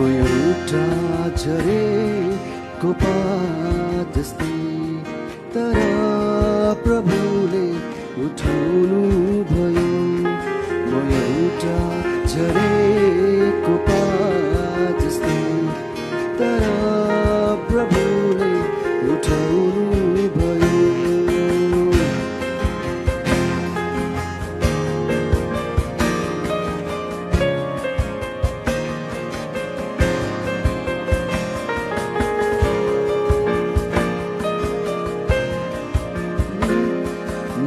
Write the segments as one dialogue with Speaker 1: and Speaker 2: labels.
Speaker 1: म एउटा झरेको पात जस्तै, तर प्रभुले उठाउनु भयो। म एउटा झरेको पात जस्तै, तर प्रभुले उठाउनु भयो।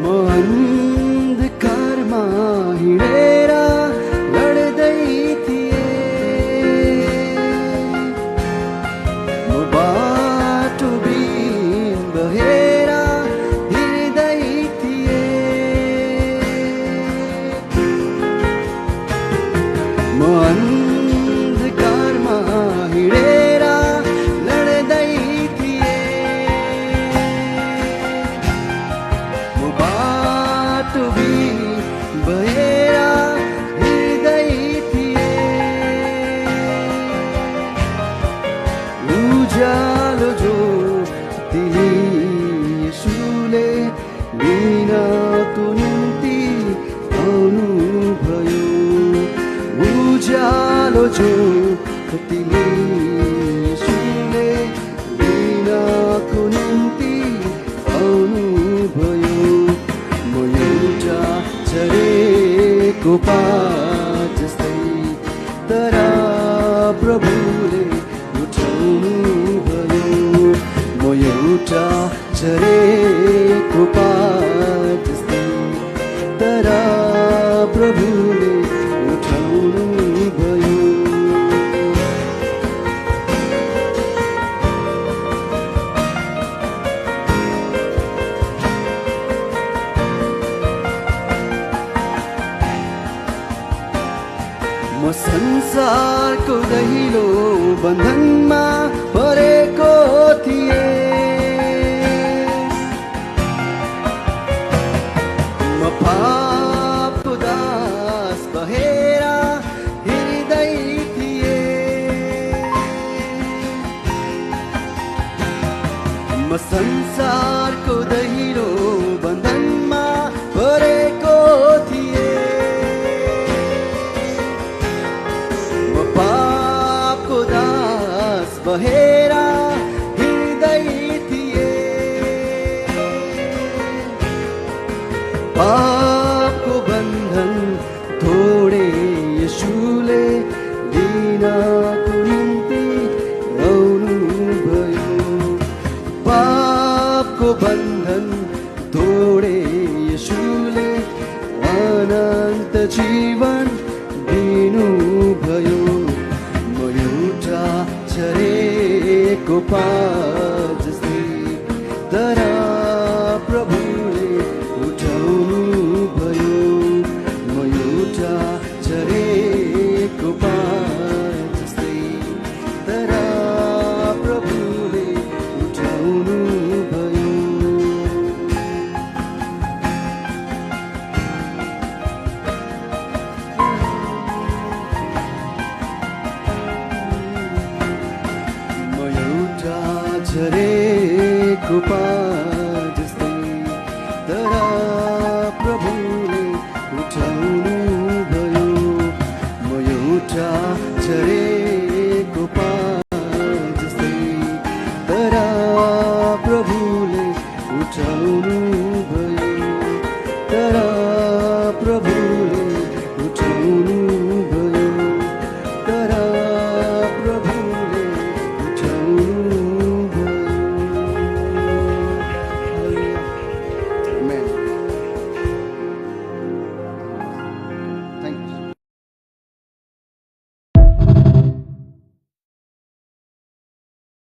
Speaker 1: म अन्धकारमा हिँडेर लड्दै थिएँ, म बाटोबिन बहेर हिँड्दै थिएँ। म अन्धकारमा हिँडेर लड्दै बहेर हिँड्दै थिएँ। उज्यालो जो तिमी येशूले लिनको निम्ति आउनुभयो। उज्यालो जो तिमी येशूले लिनको निम्ति आउनुभयो। झरेको पात जस्तै, तर प्रभुले उठाउनु भयो। म एउटा झरेको पात जस्तै, तर प्रभुले उठाउनु भयो। म संसारको दैलो बन्धनमा परेको थिएँ, म पापको दास भएर हिँड्दै थिएँ। म संसारको दैलो बन्धनमा परेको थिएँ, पापको दास भएर हिँड्दै थिएँ। पापको बन्धन तोडे येशूले लिनको निम्ति आउनुभयो। पापको बन्धन तोडे येशूले अनन्त जीवन दिनुभयो। म एउटा झरेको पात जस्तै, तर प्रभुले उठाउनु भयो। म एउटा झरेको पात जस्तै, तर प्रभुले उठाउनु भयो। झरेको पात जस्तै, तर प्रभुले उठाउनु भयो। म एउटा झरेको